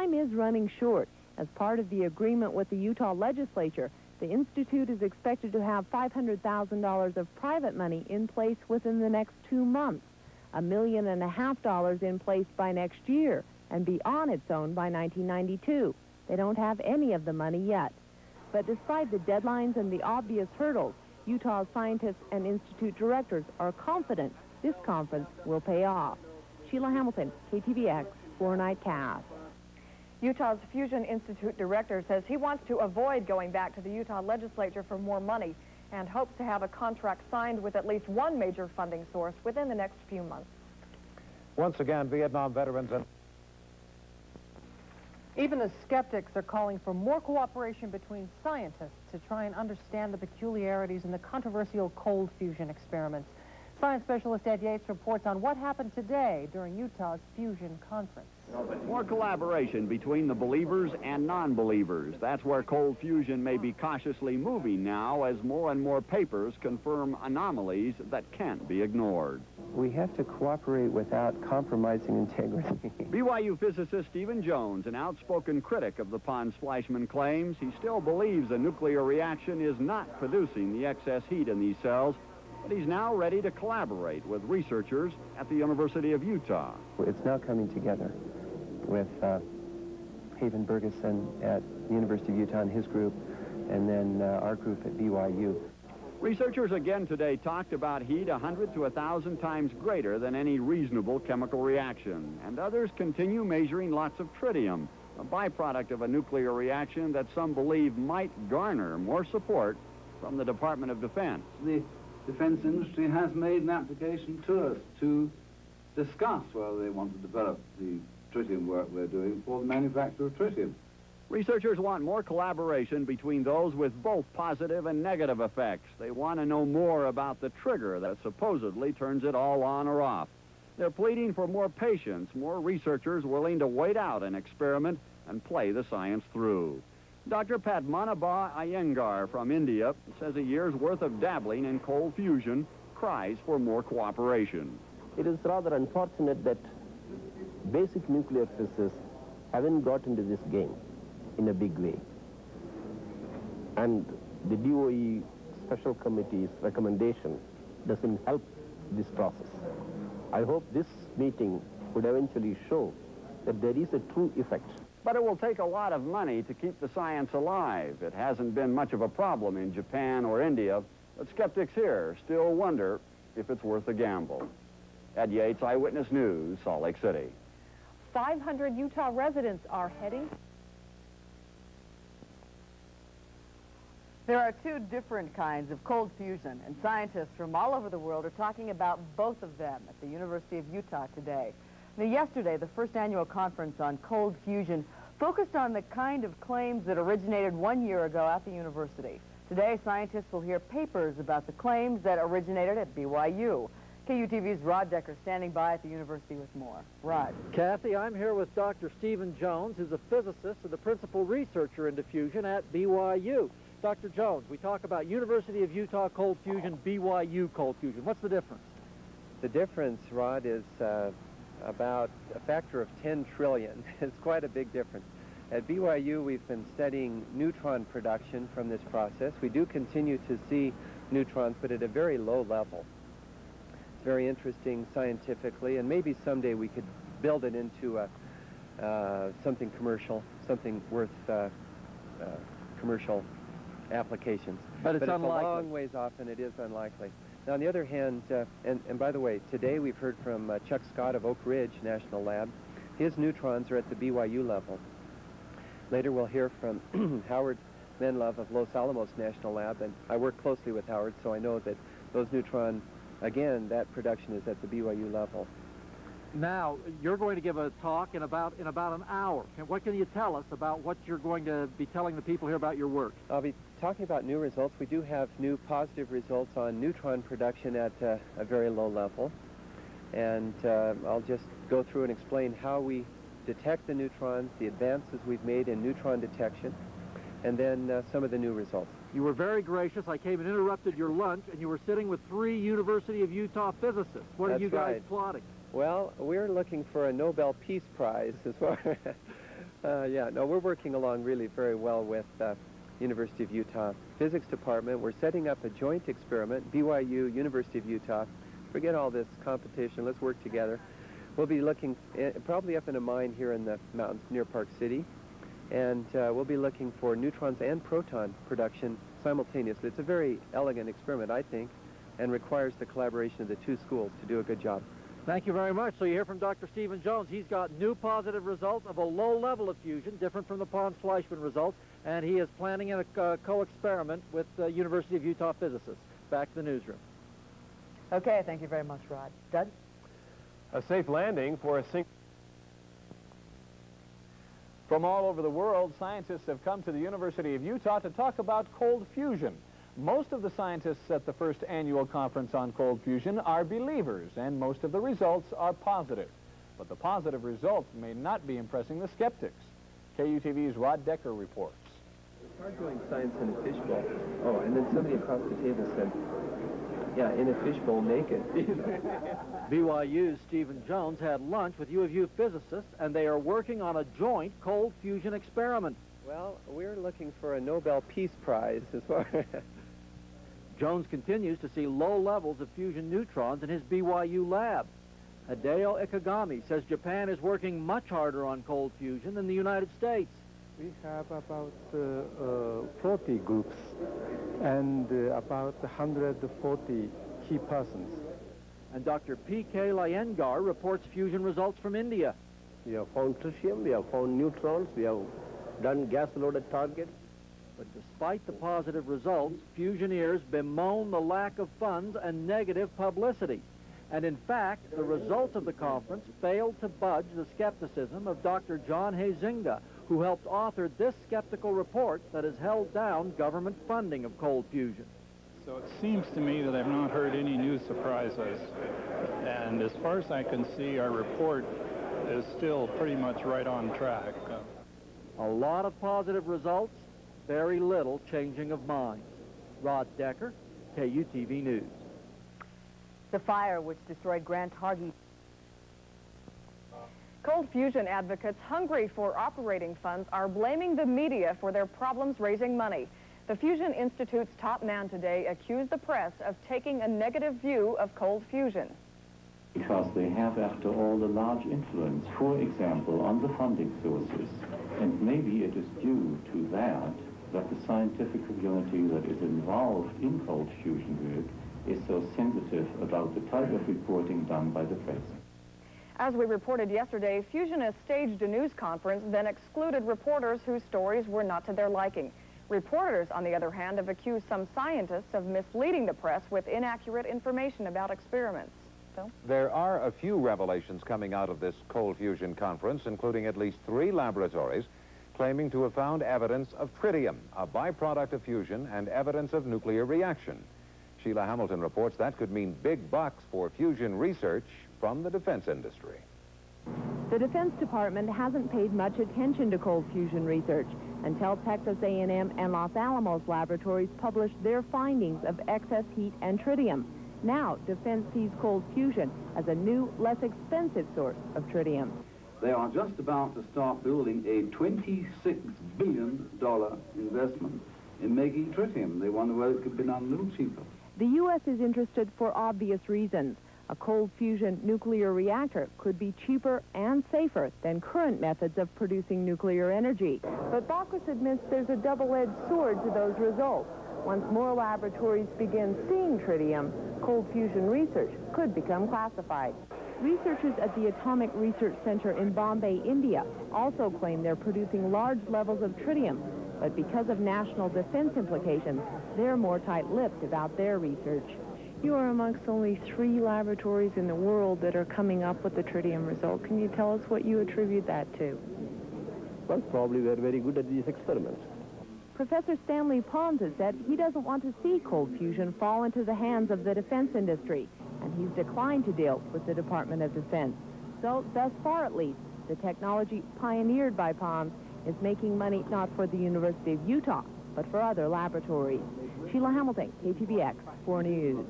time is running short. As part of the agreement with the Utah legislature, the Institute is expected to have $500,000 of private money in place within the next 2 months, $1.5 million in place by next year, and be on its own by 1992. They don't have any of the money yet. But despite the deadlines and the obvious hurdles, Utah's scientists and institute directors are confident this conference will pay off. Sheila Hamilton, KTVX, 4 Cast. Utah's Fusion Institute director says he wants to avoid going back to the Utah legislature for more money and hopes to have a contract signed with at least one major funding source within the next few months. Once again, Vietnam veterans and even the skeptics are calling for more cooperation between scientists to try and understand the peculiarities in the controversial cold fusion experiments. Science specialist Ed Yates reports on what happened today during Utah's fusion conference. More collaboration between the believers and non-believers. That's where cold fusion may be cautiously moving now as more and more papers confirm anomalies that can't be ignored. We have to cooperate without compromising integrity. BYU physicist Stephen Jones, an outspoken critic of the Pons-Fleischmann claims, he still believes a nuclear reaction is not producing the excess heat in these cells, but he's now ready to collaborate with researchers at the University of Utah. It's now coming together with Haven Bergeson at the University of Utah and his group, and then our group at BYU. Researchers again today talked about heat 100 to 1,000 times greater than any reasonable chemical reaction, and others continue measuring lots of tritium, a byproduct of a nuclear reaction that some believe might garner more support from the Department of Defense. The defense industry has made an application to us to discuss whether they want to develop the tritium work we're doing for the manufacture of tritium. Researchers want more collaboration between those with both positive and negative effects. They want to know more about the trigger that supposedly turns it all on or off. They're pleading for more patience, more researchers willing to wait out an experiment and play the science through. Dr. Padmanabha Iyengar from India says a year's worth of dabbling in cold fusion cries for more cooperation. It is rather unfortunate that basic nuclear physicists haven't got into this game in a big way. And the DOE Special Committee's recommendation doesn't help this process. I hope this meeting would eventually show that there is a true effect. But it will take a lot of money to keep the science alive. It hasn't been much of a problem in Japan or India, but skeptics here still wonder if it's worth the gamble. Ed Yates, Eyewitness News, Salt Lake City. 500 Utah residents are heading. There are two different kinds of cold fusion, and scientists from all over the world are talking about both of them at the University of Utah today. Now, yesterday, the first annual conference on cold fusion focused on the kind of claims that originated 1 year ago at the university. Today, scientists will hear papers about the claims that originated at BYU. KUTV's Rod Decker standing by at the university with more. Rod. Kathy, I'm here with Dr. Stephen Jones, who's a physicist and the principal researcher into fusion at BYU. Dr. Jones, we talk about University of Utah cold fusion, BYU cold fusion. What's the difference? The difference, Rod, is about a factor of 10 trillion. It's quite a big difference. At BYU, we've been studying neutron production from this process. We do continue to see neutrons, but at a very low level. It's very interesting scientifically, and maybe someday we could build it into something commercial, something worth commercial applications. But it's unlikely. A long ways off, and it is unlikely. Now, on the other hand, and by the way, today we've heard from Chuck Scott of Oak Ridge National Lab. His neutrons are at the BYU level. Later we'll hear from Howard Menlove of Los Alamos National Lab, and I work closely with Howard, so I know that those neutron, again, that production is at the BYU level. Now, you're going to give a talk in about an hour. What can you tell us about what you're going to be telling the people here about your work? I'll be talking about new results. We do have new positive results on neutron production at a very low level. And I'll just go through and explain how we detect the neutrons, the advances we've made in neutron detection, and then some of the new results. You were very gracious. I came and interrupted your lunch, and you were sitting with 3 University of Utah physicists. What are you guys plotting? Well, we're looking for a Nobel Peace Prize as far Yeah, no, we're working along really very well with University of Utah Physics Department. We're setting up a joint experiment, BYU, University of Utah. Forget all this competition. Let's work together. We'll be looking probably up in a mine here in the mountains near Park City, and we'll be looking for neutrons and proton production simultaneously. It's a very elegant experiment, I think, and requires the collaboration of the two schools to do a good job. Thank you very much. So you hear from Dr. Stephen Jones. He's got new positive results of a low level of fusion, different from the Pons-Fleischmann results, and he is planning a co-experiment with the University of Utah physicists. Back to the newsroom. Okay, thank you very much, Rod. Doug? A safe landing for a single... From all over the world, scientists have come to the University of Utah to talk about cold fusion. Most of the scientists at the first annual conference on cold fusion are believers, and most of the results are positive. But the positive results may not be impressing the skeptics. KUTV's Rod Decker reports. It's hard doing science in a fishbowl. Oh, and then somebody across the table said, yeah, in a fishbowl naked. BYU's Stephen Jones had lunch with U of U physicists, and they are working on a joint cold fusion experiment. Well, we're looking for a Nobel Peace Prize as far as... Jones continues to see low levels of fusion neutrons in his BYU lab. Hideo Ikegami says Japan is working much harder on cold fusion than the United States. We have about 40 groups and about 140 key persons. And Dr. P.K. Iyengar reports fusion results from India. We have found tritium, we have found neutrons, we have done gas-loaded targets. But despite the positive results, fusioneers bemoan the lack of funds and negative publicity. And in fact, the results of the conference failed to budge the skepticism of Dr. John Huizinga, who helped author this skeptical report that has held down government funding of cold fusion. So it seems to me that I've not heard any new surprises. And as far as I can see, our report is still pretty much right on track. A lot of positive results, very little changing of minds. Rod Decker, KUTV News. The fire which destroyed Grant Hargy. Cold fusion advocates hungry for operating funds are blaming the media for their problems raising money. The Fusion Institute's top man today accused the press of taking a negative view of cold fusion. Because they have, after all, a large influence, for example, on the funding sources. And maybe it is due to that the scientific community that is involved in cold fusion work is so sensitive about the type of reporting done by the press. As we reported yesterday, fusionists staged a news conference, then excluded reporters whose stories were not to their liking. Reporters, on the other hand, have accused some scientists of misleading the press with inaccurate information about experiments. Phil? There are a few revelations coming out of this cold fusion conference, including at least 3 laboratories claiming to have found evidence of tritium, a byproduct of fusion, and evidence of nuclear reaction. Sheila Hamilton reports that could mean big bucks for fusion research from the defense industry. The Defense Department hasn't paid much attention to cold fusion research until Texas A&M and Los Alamos laboratories published their findings of excess heat and tritium. Now, defense sees cold fusion as a new, less expensive source of tritium. They are just about to start building a $26 billion investment in making tritium. They wonder whether it could be done a little cheaper. The U.S. is interested for obvious reasons. A cold fusion nuclear reactor could be cheaper and safer than current methods of producing nuclear energy. But Baucus admits there's a double-edged sword to those results. Once more laboratories begin seeing tritium, cold fusion research could become classified. Researchers at the Atomic Research Center in Bombay, India, also claim they're producing large levels of tritium. But because of national defense implications, they're more tight-lipped about their research. You are amongst only 3 laboratories in the world that are coming up with the tritium result. Can you tell us what you attribute that to? Well, probably we're very good at these experiments. Professor Stanley Pons has said he doesn't want to see cold fusion fall into the hands of the defense industry, and he's declined to deal with the Department of Defense. So, thus far at least, the technology pioneered by Pons is making money not for the University of Utah, but for other laboratories. Sheila Hamilton, KTVX 4 News.